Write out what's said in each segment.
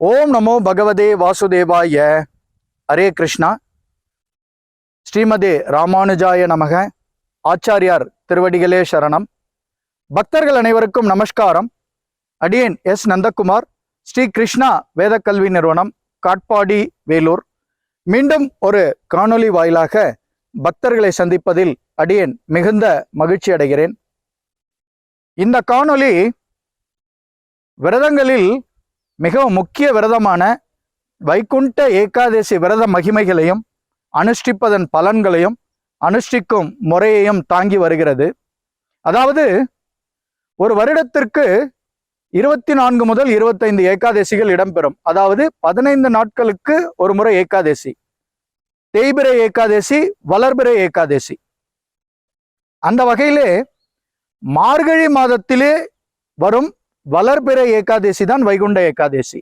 ஓம் நமோ பகவதே வாசுதேவாய. ஹரே கிருஷ்ணா. ஸ்ரீமதே ராமானுஜாய நமக. ஆச்சாரியார் திருவடிகளே சரணம். பக்தர்கள் அனைவருக்கும் நமஸ்காரம். அடியேன் எஸ் நந்தகுமார், ஸ்ரீ கிருஷ்ணா வேத கல்வி நிறுவனம், காட்பாடி, வேலூர். மீண்டும் ஒரு காணொளி வாயிலாக பக்தர்களை சந்திப்பதில் அடியேன் மிகுந்த மகிழ்ச்சி அடைகிறேன். இந்த காணொளி விரதங்களில் மிகவும் முக்கிய விரதமான வைகுண்ட ஏகாதசி விரத மகிமைகளையும் அனுஷ்டிப்பதன் பலன்களையும் அனுஷ்டிக்கும் முறையையும் தாங்கி வருகிறது. அதாவது ஒரு வருடத்திற்கு 24 முதல் 25 ஏகாதசிகள் இடம்பெறும். அதாவது 15 நாட்களுக்கு ஒரு முறை ஏகாதசி, தேய்பிரை ஏகாதசி, வளர்பிறை ஏகாதசி. அந்த வகையிலே மார்கழி மாதத்திலே வரும் வளர்பிறை ஏகாதசி தான் வைகுண்ட ஏகாதசி.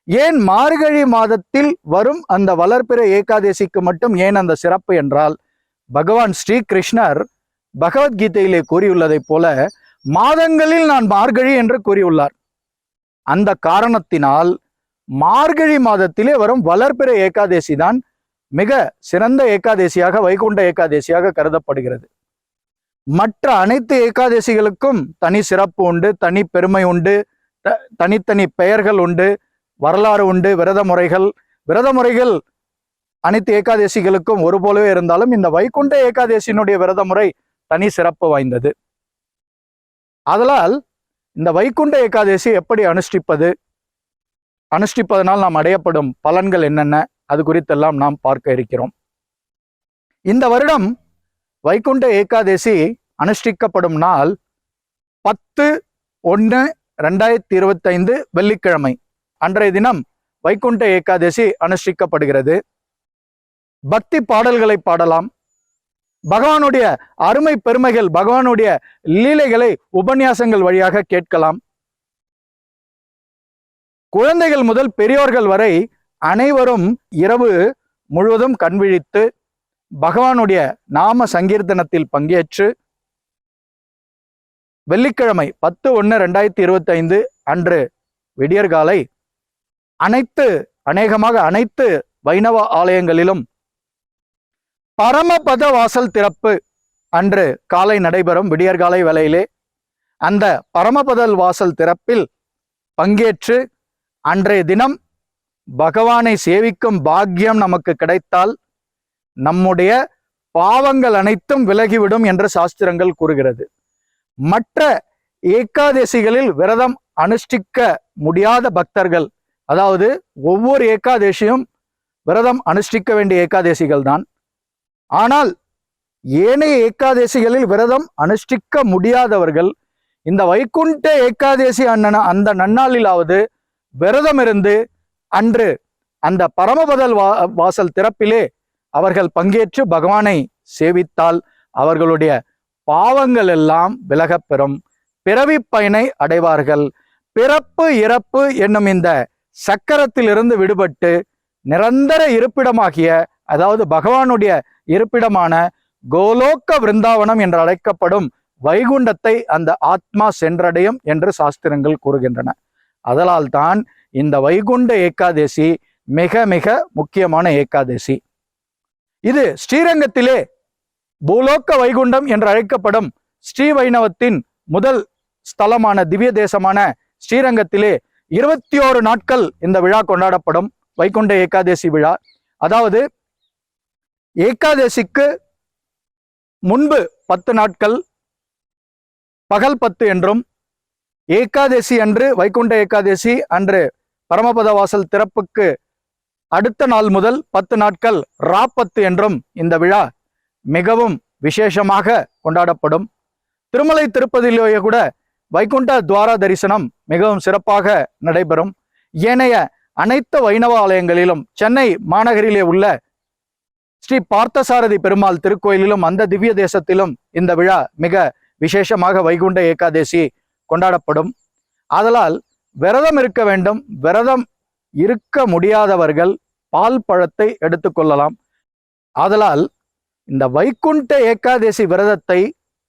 ஏன் மார்கழி மாதத்தில் வரும் அந்த வளர்பிறை ஏகாதசிக்கு மட்டும் ஏன் அந்த சிறப்பு என்றால், பகவான் ஸ்ரீ கிருஷ்ணர் பகவத்கீதையிலே கூறியுள்ளதைப் போல மாதங்களில் நான் மார்கழி என்று கூறியுள்ளார். அந்த காரணத்தினால் மார்கழி மாதத்திலே வரும் வளர்பிறை ஏகாதசி தான் மிக சிறந்த ஏகாதசியாக, வைகுண்ட ஏகாதசியாக கருதப்படுகிறது. மற்ற அனைத்து ஏகாதசிகளுக்கும் தனி சிறப்பு உண்டு, தனி பெருமை உண்டு, தனித்தனி பெயர்கள் உண்டு, வரலாறு உண்டு, விரத முறைகள் அனைத்து ஏகாதசிகளுக்கும் ஒரு போலவே இருந்தாலும் இந்த வைகுண்ட ஏகாதசியினுடைய விரத முறை தனி சிறப்பு வாய்ந்தது. ஆதலால் இந்த வைகுண்ட ஏகாதசி எப்படி அனுஷ்டிப்பதனால் நாம் அடையப்படும் பலன்கள் என்னென்ன, அது குறித்தெல்லாம் நாம் பார்க்க இருக்கிறோம். இந்த வருடம் வைகுண்ட ஏகாதசி அனுஷ்டிக்கப்படும் நாள் 10/1/2025 வெள்ளிக்கிழமை. அன்றைய தினம் வைகுண்ட ஏகாதசி அனுஷ்டிக்கப்படுகிறது. பக்தி பாடல்களை பாடலாம். பகவானுடைய அருமை பெருமைகள், பகவானுடைய லீலைகளை உபன்யாசங்கள் வழியாக கேட்கலாம். குழந்தைகள் முதல் பெரியோர்கள் வரை அனைவரும் இரவு முழுவதும் கண்விழித்து பகவானுடைய நாம சங்கீர்த்தனத்தில் பங்கேற்று வெள்ளிக்கிழமை 10/1/2025 அன்று விடியற்காலை அநேகமாக அனைத்து வைணவ ஆலயங்களிலும் பரமபத வாசல் திறப்பு அன்று காலை நடைபெறும். விடியற்காலை வேளையிலே அந்த பரமபத வாசல் திறப்பில் பங்கேற்று அன்றைய தினம் பகவானை சேவிக்கும் பாக்கியம் நமக்கு கிடைத்தால் நம்முடைய பாவங்கள் அனைத்தும் விலகிவிடும் என்று சாஸ்திரங்கள் கூறுகிறது. மற்ற ஏகாதசிகளில் விரதம் அனுஷ்டிக்க முடியாத பக்தர்கள், அதாவது ஒவ்வொரு ஏகாதசியும் விரதம் அனுஷ்டிக்க வேண்டிய ஏகாதசிகள் தான். ஆனால் ஏனைய ஏகாதசிகளில் விரதம் அனுஷ்டிக்க முடியாதவர்கள் இந்த வைகுண்ட ஏகாதசி அந்த நன்னாளிலாவது விரதம் இருந்து அன்று அந்த பரமபதல் வாசல் திறப்பிலே அவர்கள் பங்கேற்று பகவானை சேவித்தால் அவர்களுடைய பாவங்கள் எல்லாம் விலகப் பெறும், பிறவி பயனை அடைவார்கள். பிறப்பு இறப்பு என்னும் இந்த சக்கரத்திலிருந்து விடுபட்டு நிரந்தர இருப்பிடமாகிய, அதாவது பகவானுடைய இருப்பிடமான கோலோக்க விருந்தாவனம் என்று அழைக்கப்படும் வைகுண்டத்தை அந்த ஆத்மா சென்றடையும் என்று சாஸ்திரங்கள் கூறுகின்றன. அதனால் தான் இந்த வைகுண்ட ஏகாதசி மிக மிக முக்கியமான ஏகாதசி. இது ஸ்ரீரங்கத்திலே பூலோக்க வைகுண்டம் என்று அழைக்கப்படும் ஸ்ரீ வைணவத்தின் முதல் ஸ்தலமான திவ்ய தேசமான ஸ்ரீரங்கத்திலே 21 நாட்கள் இந்த விழா கொண்டாடப்படும். வைகுண்ட ஏகாதசி விழா. அதாவது ஏகாதசிக்கு முன்பு 10 நாட்கள் பகல் 10 என்றும், ஏகாதசி அன்று வைகுண்ட ஏகாதசி அன்று பரமபத வாசல் திறப்புக்கு அடுத்த நாள் முதல் 10 நாட்கள் ராப்பத்து என்றும் இந்த விழா மிகவும் விசேஷமாக கொண்டாடப்படும். திருமலை திருப்பதியிலேயே கூட வைகுண்ட துவார தரிசனம் மிகவும் சிறப்பாக நடைபெறும். ஏனைய அனைத்து வைணவ ஆலயங்களிலும், சென்னை மாநகரிலே உள்ள ஸ்ரீ பார்த்தசாரதி பெருமாள் திருக்கோயிலிலும் அந்த திவ்ய தேசத்திலும் இந்த விழா மிக விசேஷமாக வைகுண்ட ஏகாதசி கொண்டாடப்படும். ஆதலால் விரதம் இருக்க வேண்டும். விரதம் இருக்க முடியாதவர்கள் பால் பழத்தை எடுத்துக்கொள்ளலாம். ஆதலால் இந்த வைகுண்ட ஏகாதசி விரதத்தை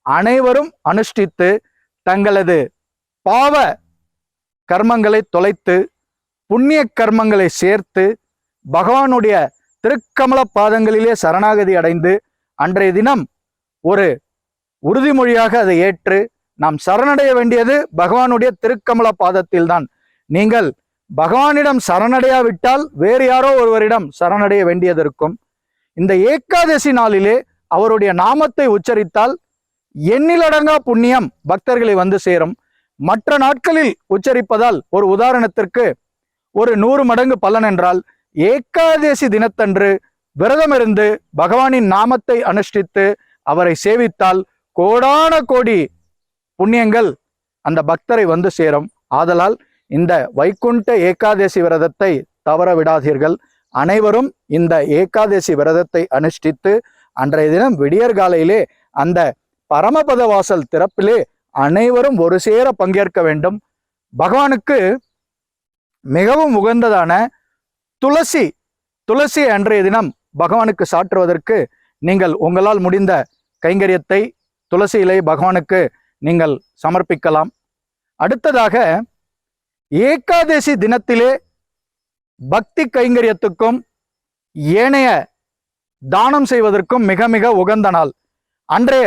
அனைவரும் அனுஷ்டித்து தங்களது பாவ கர்மங்களை தொலைத்து புண்ணிய கர்மங்களை சேர்த்து பகவானுடைய திருக்கமல பாதங்களிலே சரணாகதி அடைந்து அன்றைய தினம் ஒரு உறுதிமொழியாக அதை ஏற்று நாம் சரணடைய வேண்டியது பகவானுடைய திருக்கமல பாதத்தில் தான். நீங்கள் பகவானிடம் சரணடையாவிட்டால் வேறு யாரோ ஒருவரிடம் சரணடைய வேண்டியது இருக்கும். இந்த ஏகாதசி நாளிலே அவருடைய நாமத்தை உச்சரித்தால் எண்ணிலடங்கா புண்ணியம் பக்தர்களை வந்து சேரும். மற்ற நாட்களில் உச்சரிப்பதால் ஒரு உதாரணத்திற்கு ஒரு 100 மடங்கு பலன் என்றால், ஏகாதசி தினத்தன்று விரதம் இருந்து பகவானின் நாமத்தை அனுஷ்டித்து அவரை சேவித்தால் கோடான கோடி புண்ணியங்கள் அந்த பக்தரை வந்து சேரும். ஆதலால் இந்த வைகுண்ட ஏகாதசி விரதத்தை தவற விடாதீர்கள். அனைவரும் இந்த ஏகாதசி விரதத்தை அனுஷ்டித்து அன்றைய தினம் விடியற்காலையிலே அந்த பரமபத வாசல் திறப்பிலே அனைவரும் ஒரு சேர பங்கேற்க வேண்டும். பகவானுக்கு மிகவும் உகந்ததான துளசி அன்றைய தினம் பகவானுக்கு சாற்றுவதற்கு நீங்கள் உங்களால் முடிந்த கைங்கரியத்தை துளசி இலை பகவானுக்கு நீங்கள் சமர்ப்பிக்கலாம். அடுத்ததாக ஏகாதசி தினத்திலே பக்தி கைங்கரியத்துக்கும் ஏனைய தானம் செய்வதற்கும் மிக மிக உகந்த நாள். அன்றைய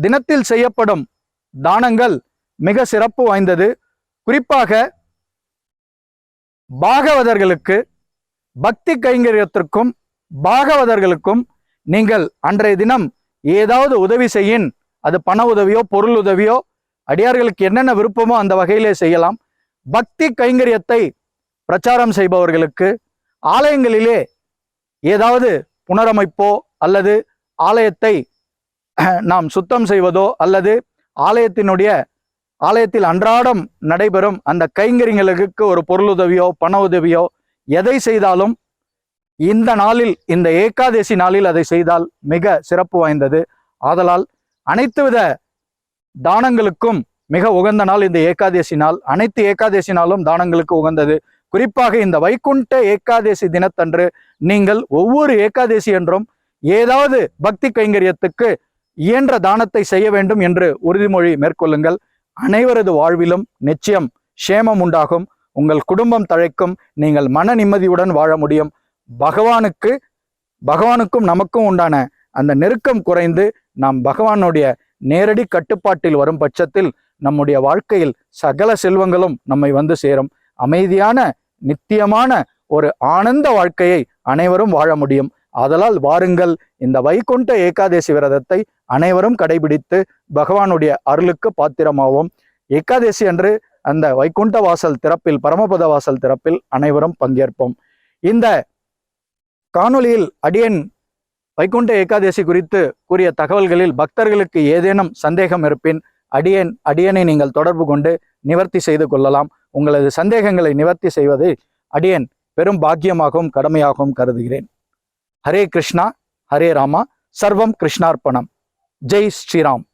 தினத்தில் செய்யப்படும் தானங்கள் மிக சிறப்பு வாய்ந்தது. குறிப்பாக பாகவதர்களுக்கு, பக்தி கைங்கரியத்திற்கும் பாகவதர்களுக்கும் நீங்கள் அன்றைய தினம் ஏதாவது உதவி செய்யின், அது பண உதவியோ பொருள் உதவியோ அடியார்களுக்கு என்னென்ன விருப்பமோ அந்த வகையிலே செய்யலாம். பக்தி கைங்கரியத்தை பிரச்சாரம் செய்பவர்களுக்கு ஆலயங்களிலே ஏதாவது புனரமைப்போ அல்லது ஆலயத்தை நாம் சுத்தம் செய்வதோ அல்லது ஆலயத்தில் அன்றாடம் நடைபெறும் அந்த கைங்கரியங்களுக்கு ஒரு பொருளுதவியோ பண உதவியோ எதை செய்தாலும் இந்த நாளில், இந்த ஏகாதசி நாளில் அதை செய்தால் மிக சிறப்பு வாய்ந்தது. ஆதலால் அனைத்து வித தானங்களுக்கும் மிக உகந்த நாள் இந்த ஏகாதசி நாள். அனைத்து ஏகாதசி நாளும் தானங்களுக்கு உகந்தது. குறிப்பாக இந்த வைகுண்ட ஏகாதசி தினத்தன்று நீங்கள் ஒவ்வொரு ஏகாதசி என்றும் ஏதாவது பக்தி கைங்கரியத்துக்கு இயன்ற தானத்தை செய்ய வேண்டும் என்று உறுதிமொழி மேற்கொள்ளுங்கள். அனைவரது வாழ்விலும் நிச்சயம் சேமம் உண்டாகும். உங்கள் குடும்பம் தழைக்கும். நீங்கள் மன நிம்மதியுடன் வாழ முடியும். பகவானுக்கும் நமக்கும் உண்டான அந்த நெருக்கம் குறைந்து நாம் பகவானுடைய நேரடி கட்டுப்பாட்டில் வரும் பட்சத்தில் நம்முடைய வாழ்க்கையில் சகல செல்வங்களும் நம்மை வந்து சேரும். அமைதியான நித்தியமான ஒரு ஆனந்த வாழ்க்கையை அனைவரும் வாழ முடியும். ஆதலால் வாருங்கள், இந்த வைகுண்ட ஏகாதசி விரதத்தை அனைவரும் கடைபிடித்து பகவானுடைய அருளுக்கு பாத்திரமாவோம். ஏகாதசி அன்று அந்த வைகுண்ட வாசல் திறப்பில், பரமபத வாசல் திறப்பில் அனைவரும் பங்கேற்போம். இந்த காணொளியில் அடியேன் வைகுண்ட ஏகாதசி குறித்து கூறிய தகவல்களில் பக்தர்களுக்கு ஏதேனும் சந்தேகம் இருப்பின் அடியேனை நீங்கள் தொடர்பு கொண்டு நிவர்த்தி செய்து கொள்ளலாம். உங்களது சந்தேகங்களை நிவர்த்தி செய்வதை அடியேன் பெரும் பாக்கியமாகவும் கடமையாகவும் கருதுகிறேன். ஹரே கிருஷ்ணா, ஹரே ராமா, சர்வம் கிருஷ்ணார்ப்பணம். ஜெய் ஸ்ரீராம்.